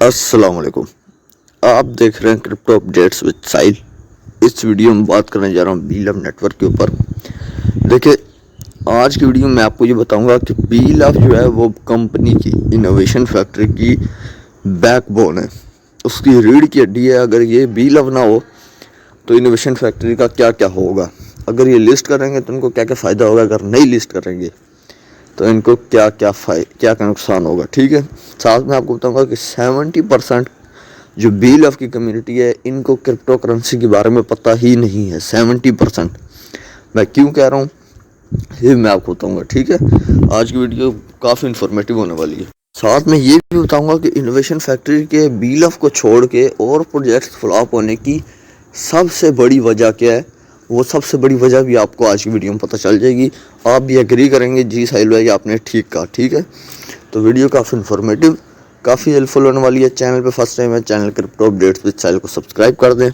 अस्सलाम वालेकुम। आप देख रहे हैं क्रिप्टो अपडेट्स विद साहिल। इस वीडियो में बात करने जा रहा हूँ बीलव नेटवर्क के ऊपर। देखिए, आज की वीडियो में आपको ये बताऊंगा कि बीलव जो है वो कंपनी की इनोवेशन फैक्ट्री की बैकबोन है, उसकी रीढ़ की हड्डी है। अगर ये बीलव ना हो तो इनोवेशन फैक्ट्री का क्या क्या होगा, अगर ये लिस्ट करेंगे तो उनको क्या क्या फ़ायदा होगा, अगर नहीं लिस्ट करेंगे तो इनको क्या क्या नुकसान होगा। ठीक है, साथ में आपको बताऊंगा कि 70% जो बीलव की कम्युनिटी है इनको क्रिप्टो करेंसी के बारे में पता ही नहीं है। 70%। मैं क्यों कह रहा हूँ ये मैं आपको बताऊंगा। ठीक है, आज की वीडियो काफ़ी इन्फॉर्मेटिव होने वाली है। साथ में ये भी बताऊंगा कि इनोवेशन फैक्ट्री के बीलव को छोड़ के और प्रोजेक्ट्स फ्लॉप होने की सबसे बड़ी वजह क्या है, वो सबसे बड़ी वजह भी आपको आज की वीडियो में पता चल जाएगी। आप भी एग्री करेंगे, जी साहिल भाई आपने ठीक कहा। ठीक है, तो वीडियो काफ़ी इन्फॉर्मेटिव, काफ़ी हेल्पफुल होने वाली है। चैनल पे फर्स्ट टाइम है, चैनल क्रिप्टो अपडेट्स विद साहिल को सब्सक्राइब कर दें।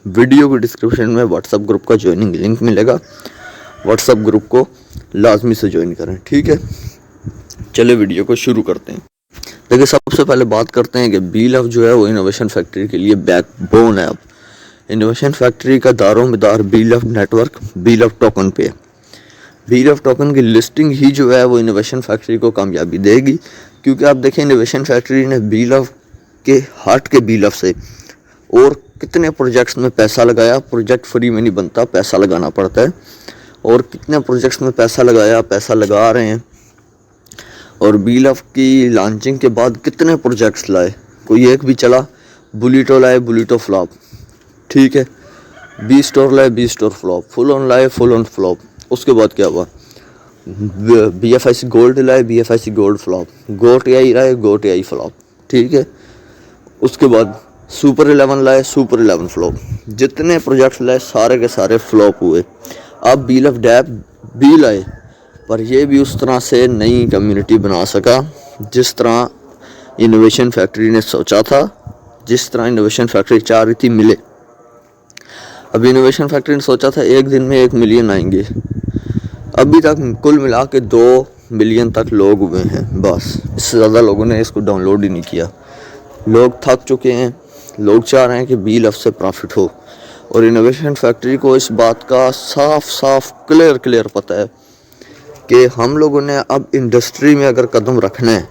वीडियो के डिस्क्रिप्शन में व्हाट्सअप ग्रुप का ज्वाइनिंग लिंक मिलेगा, व्हाट्सअप ग्रुप को लाजमी से ज्वाइन करें। ठीक है, चले वीडियो को शुरू करते हैं। देखिए, सबसे पहले बात करते हैं कि बीलव जो है वो इनोवेशन फैक्ट्री के लिए बैकबोन है। अब इनोवेशन फैक्ट्री का दारोमदार बीलव नेटवर्क, बीलव टोकन पे है। बीलव टोकन की लिस्टिंग ही जो है वो इनोवेशन फैक्ट्री को कामयाबी देगी, क्योंकि आप देखें इनोवेशन फैक्ट्री ने बीलव के हट के बीलव से और कितने प्रोजेक्ट्स में पैसा लगाया। प्रोजेक्ट फ्री में नहीं बनता, पैसा लगाना पड़ता है। और कितने प्रोजेक्ट्स में पैसा लगाया, पैसा लगा रहे हैं। और बीलव की लॉन्चिंग के बाद कितने प्रोजेक्ट्स लाए, कोई एक भी चला। बुलिटो लाए, बुलिटो फ्लॉप। ठीक है, बी स्टोर लाए, B store flop. Full on लाए, फुल ऑन फ्लॉप। उसके बाद क्या हुआ, BFIC गोल्ड लाए, BFIC गोल्ड फ्लॉप। गोट AI लाए, गोट AI फ्लॉप। ठीक है, उसके बाद सुपर 11 लाए, सुपर 11 फ्लॉप। जितने प्रोजेक्ट्स लाए सारे के सारे फ्लॉप हुए। अब बीलव डैप भी लाए, पर यह भी उस तरह से नई कम्युनिटी बना सका जिस तरह इनोवेशन फैक्ट्री ने सोचा था, जिस तरह इनोवेशन फैक्ट्री चाह रही थी मिले। अभी इनोवेशन फैक्ट्री ने सोचा था 1 दिन में 1 मिलियन आएंगे, अभी तक कुल मिला के 2 मिलियन तक लोग हुए हैं बस। इससे ज़्यादा लोगों ने इसको डाउनलोड ही नहीं किया। लोग थक चुके हैं, लोग चाह रहे हैं कि बीलव से प्रॉफिट हो। और इनोवेशन फैक्ट्री को इस बात का साफ क्लियर पता है कि हम लोगों ने अब इंडस्ट्री में अगर कदम रखना है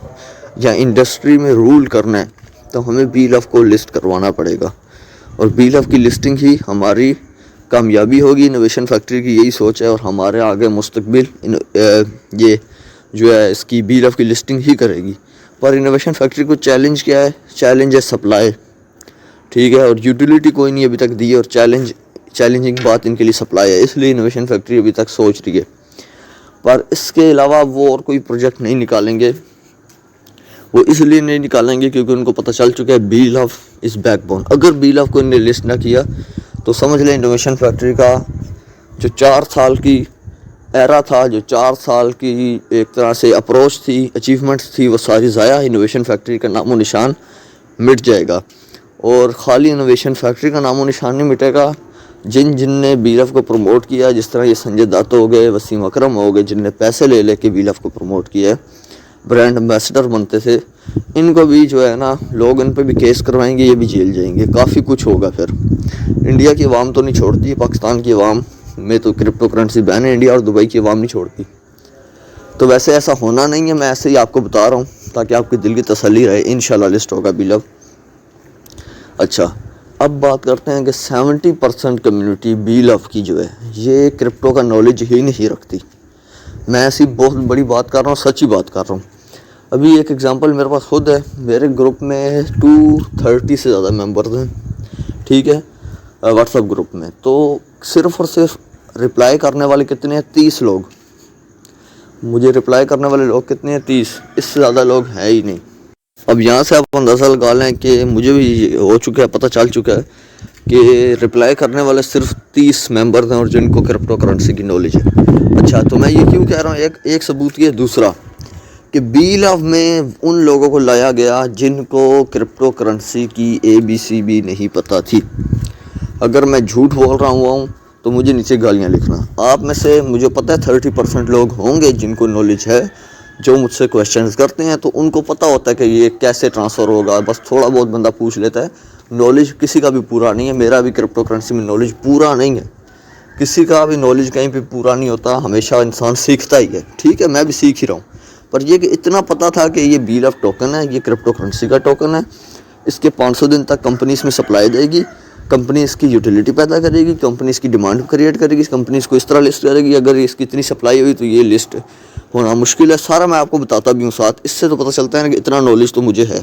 या इंडस्ट्री में रूल करना है तो हमें बीलव को लिस्ट करवाना पड़ेगा। और बीलव की लिस्टिंग ही हमारी कामयाबी होगी। इनोवेशन फैक्ट्री की यही सोच है और हमारे आगे मुस्तकबिल ये जो है इसकी बीलव की लिस्टिंग ही करेगी। पर इनोवेशन फैक्ट्री को चैलेंज क्या है, चैलेंज है सप्लाई। ठीक है, और यूटिलिटी कोई नहीं अभी तक दी है, और चैलेंजिंग बात इनके लिए सप्लाई है। इसलिए इनोवेशन फैक्ट्री अभी तक सोच रही है। पर इसके अलावा वो और कोई प्रोजेक्ट नहीं निकालेंगे। वो इसलिए नहीं निकालेंगे क्योंकि उनको पता चल चुका है बीलव इस बैकबोन। अगर बीलव को इन्हें लिस्ट ना किया तो समझ लें इनोवेशन फैक्ट्री का जो 4 साल की एरा था, जो 4 साल की एक तरह से अप्रोच थी, अचीवमेंट्स थी, वो सारी ज़ाया। इनोवेशन फैक्ट्री का नामो निशान मिट जाएगा। और ख़ाली इनोवेशन फैक्ट्री का नामो निशान नहीं मिटेगा, जिन ने बीलव को प्रमोट किया, जिस तरह ये संजय दत्त हो गए, वसीम अकरम हो गए, जिनने पैसे ले लेके बीलव को प्रमोट किया है, ब्रांड एम्बेसडर बनते थे, इनको भी जो है ना लोग इन पे भी केस करवाएंगे, ये भी जेल जाएंगे। काफ़ी कुछ होगा। फिर इंडिया की आवाम तो नहीं छोड़ती, पाकिस्तान की आवाम में तो क्रिप्टो करेंसी बैन है इंडिया, और दुबई की आवाम नहीं छोड़ती। तो वैसे ऐसा होना नहीं है, मैं ऐसे ही आपको बता रहा हूँ ताकि आपके दिल की तसल्ली रहे। इंशाल्लाह लिस्ट होगा बीलव। अच्छा, अब बात करते हैं कि 70% कम्युनिटी बीलव की जो है ये क्रिप्टो का नॉलेज ही नहीं रखती। मैं ऐसी बहुत बड़ी बात कर रहा हूँ, सच्ची बात कर रहा हूँ। अभी एक एग्जांपल मेरे पास खुद है। मेरे ग्रुप में 230 से ज़्यादा मेंबर्स हैं। ठीक है, व्हाट्सएप ग्रुप में तो सिर्फ़ और सिर्फ रिप्लाई करने वाले कितने हैं, 30 लोग। मुझे रिप्लाई करने वाले लोग कितने हैं, 30। इससे ज़्यादा लोग हैं ही नहीं। अब यहाँ से आप अंदाज़ा लगा लें कि मुझे भी हो चुका है, पता चल चुका है कि रिप्लाई करने वाले सिर्फ 30 मेंबर्स हैं और जिनको क्रिप्टो करेंसी की नॉलेज है। अच्छा, तो मैं ये क्यों कह रहा हूँ, एक सबूत ये, दूसरा कि बीलव में उन लोगों को लाया गया जिनको क्रिप्टो करेंसी की ABC भी नहीं पता थी। अगर मैं झूठ बोल रहा हूँ तो मुझे नीचे गालियाँ लिखना। आप में से मुझे पता है 30% लोग होंगे जिनको नॉलेज है, جو مجھ سے کویشچنز کرتے ہیں تو ان کو پتہ ہوتا ہے کہ یہ کیسے ٹرانسفر ہوگا، بس تھوڑا بہت بندہ پوچھ لیتا ہے. نالج کسی کا بھی پورا نہیں ہے، میرا بھی کرپٹو کرنسی میں نالج پورا نہیں ہے، کسی کا بھی نالج کہیں پہ پورا نہیں ہوتا، ہمیشہ انسان سیکھتا ہی ہے. ٹھیک ہے، میں بھی سیکھ ہی رہا ہوں. پر یہ کہ اتنا پتہ تھا کہ یہ بیل آف ٹوکن ہے، یہ کرپٹو کرنسی کا ٹوکن ہے، اس کے 500 دن تک کمپنی اس میں سپلائی دے گی، کمپنی اس کی یوٹیلیٹی پیدا کرے گی، کمپنی اس کی ڈیمانڈ کریٹ کرے گی، کمپنی اس کو اس طرح لسٹ کرے گی. اگر اس کی اتنی سپلائی ہوئی تو یہ لسٹ ہونا مشکل ہے. سارا میں آپ کو بتاتا بھی ہوں ساتھ، اس سے تو پتہ چلتا ہے نا کہ اتنا نالج تو مجھے ہے.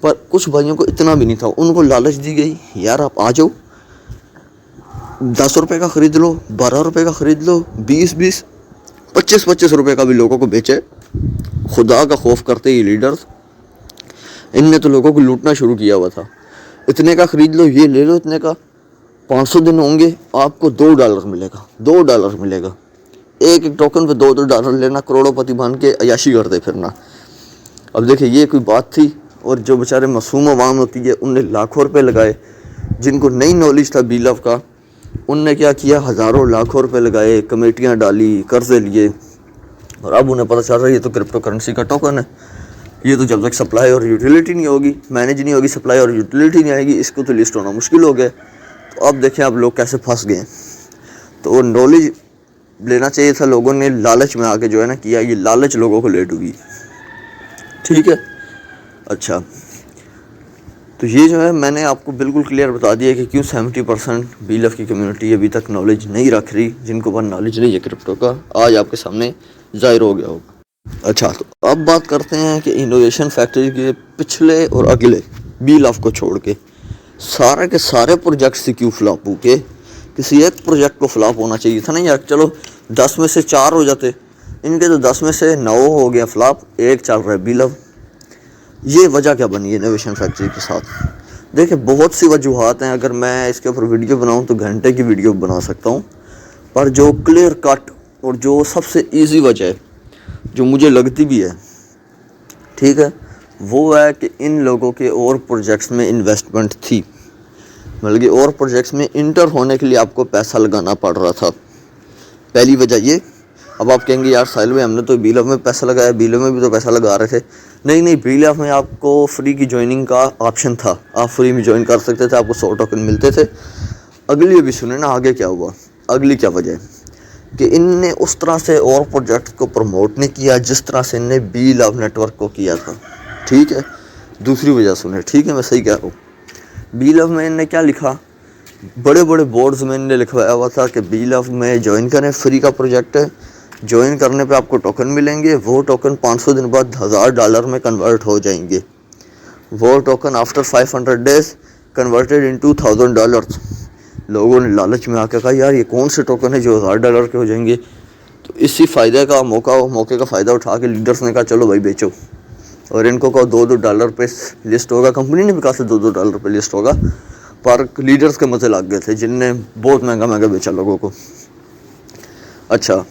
پر کچھ بھائیوں کو اتنا بھی نہیں تھا، ان کو لالچ دی گئی، یار آپ آ جاؤ، 10 روپے کا خرید لو، 12 روپے کا خرید لو، 20 25 روپے کا بھی لوگوں کو بیچے. خدا کا خوف کرتے یہ لیڈرز، ان نے تو لوگوں کو لوٹنا شروع کیا ہوا تھا. اتنے کا خرید لو، یہ لے لو، اتنے کا 500 دن ہوں گے آپ کو $2 ملے گا، $2 ملے گا. ایک ٹوکن پہ $2 لینا، کروڑوں پتی بن کے عیاشی کرتے پھرنا. اب دیکھیں یہ کوئی بات تھی. اور جو بیچارے معصوم عوام ہوتی ہے ان نے لاکھوں روپے لگائے، جن کو نئی نالج تھا بیل آف کا، ان نے کیا کیا، ہزاروں لاکھوں روپے لگائے، کمیٹیاں ڈالی، قرضے لیے. اور اب انہیں پتہ چل رہا ہے یہ تو کرپٹو کرنسی کا ٹوکن ہے، یہ تو جب تک سپلائی اور یوٹیلیٹی نہیں ہوگی، مینیج نہیں ہوگی، سپلائی اور یوٹیلیٹی نہیں آئے گی، اس کو تو لسٹ ہونا مشکل ہو گیا. تو اب دیکھیں اب لوگ کیسے پھنس گئے ہیں. تو وہ نالج لینا چاہیے تھا، لوگوں نے لالچ میں آ کے جو ہے نا کیا، یہ لالچ لوگوں کو لے ڈوبی. ٹھیک ہے. اچھا، تو یہ جو ہے میں نے آپ کو بالکل کلیئر بتا دیا کہ کیوں 70% بیل آف کی کمیونٹی ابھی تک نالج نہیں رکھ رہی. جن کو بس نالج نہیں ہے کرپٹو کا، آج آپ کے سامنے ظاہر ہو گیا ہوگا. اچھا، تو اب بات کرتے ہیں کہ انوویشن فیکٹری کے پچھلے اور اگلے بیل آف کو چھوڑ کے سارے کے سارے پروجیکٹ سے کیوں فلاپ ہو کے. کسی ایک پروجیکٹ کو فلاپ ہونا چاہیے تھا نا یار، چلو 10 میں سے 4 ہو جاتے، ان کے تو 10 میں سے 9 ہو گیا فلاپ، ایک چل رہا ہے بیل آف. یہ وجہ کیا بنی ہے انوویشن فیکٹری کے ساتھ؟ دیکھیں بہت سی وجوہات ہیں، اگر میں اس کے اوپر ویڈیو بناؤں تو گھنٹے کی ویڈیو بنا سکتا ہوں. پر جو کلیئر کٹ اور جو سب سے ایزی وجہ ہے، جو مجھے لگتی بھی ہے، ٹھیک ہے، وہ ہے کہ ان لوگوں کے اور پروجیکٹس میں انویسٹمنٹ تھی. مطلب کہ اور پروجیکٹس میں انٹر ہونے کے لیے آپ کو پیسہ لگانا پڑ رہا تھا. پہلی وجہ یہ. اب آپ کہیں گے یار ساحل بھائی ہم نے تو بیل آف میں پیسہ لگایا، بیل آف میں بھی تو پیسہ لگا رہے تھے. نہیں، بیل آف میں آپ کو فری کی جوائننگ کا آپشن تھا، آپ فری میں جوائن کر سکتے تھے، آپ کو 100 ٹوکن ملتے تھے. اگلی بھی سنیں نا آگے کیا ہوا، اگلی کیا وجہ ہے کہ ان نے اس طرح سے اور پروجیکٹ کو پروموٹ نہیں کیا جس طرح سے ان نے بیل آف نیٹ ورک کو کیا تھا. ٹھیک ہے. دوسری وجہ سنیں، ٹھیک ہے میں صحیح کہہ رہا ہوں. بیل آف میں ان نے کیا لکھا، بڑے بڑے بورڈز میں ان نے لکھوایا ہوا تھا کہ بیل آف میں جوائن کریں، فری کا پروجیکٹ ہے، جوائن کرنے پہ آپ کو ٹوکن ملیں گے، وہ ٹوکن 500 دن بعد $1000 میں کنورٹ ہو جائیں گے. وہ token after 500 days converted into $1000. لوگوں نے لالچ میں آ کے کہا یار یہ کون سے ٹوکن ہے جو $1000 کے ہو جائیں گے. تو اسی فائدے کا موقع کا فائدہ اٹھا کے لیڈرز نے کہا چلو بھائی بیچو، اور ان کو کہا $2 پہ لسٹ ہوگا. کمپنی نے بھی کہا سے $2 پہ لسٹ ہوگا، پر لیڈرز کے مزے لگ گئے تھے جن نے بہت مہنگا بیچا لوگوں کو. اچھا،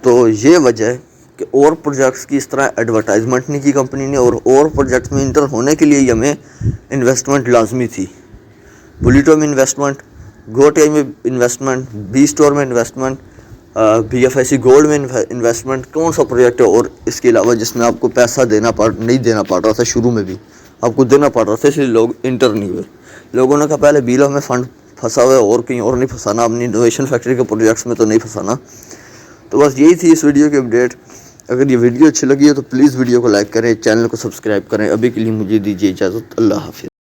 تو یہ وجہ ہے کہ اور پروجیکٹس کی اس طرح ایڈورٹائزمنٹ نہیں کی کمپنی نے، اور پروجیکٹس میں انٹر ہونے کے لیے ہمیں انویسٹمنٹ لازمی تھی. بولیٹو میں انویسٹمنٹ، گو ٹے میں انویسٹمنٹ، بی اسٹور میں انویسٹمنٹ، BFIC گولڈ میں انویسٹمنٹ. کون سا پروجیکٹ ہے اور اس کے علاوہ جس میں آپ کو پیسہ نہیں دینا پڑ رہا تھا؟ شروع میں بھی آپ کو دینا پڑ رہا تھا، اس لیے لوگ انٹر نہیں ہوئے. لوگوں نے کہا پہلے بیل آف میں فنڈ پھنسا ہوا ہے اور کہیں اور نہیں پھنسانا، اپنی انوویشن فیکٹری کے پروجیکٹس میں تو نہیں پھنسانا. تو بس یہی تھی اس ویڈیو کی اپڈیٹ. اگر یہ ویڈیو اچھی لگی ہے تو پلیز ویڈیو کو لائک کریں، چینل کو سبسکرائب کریں. ابھی کے لیے مجھے دیجیے اجازت. اللہ حافظ.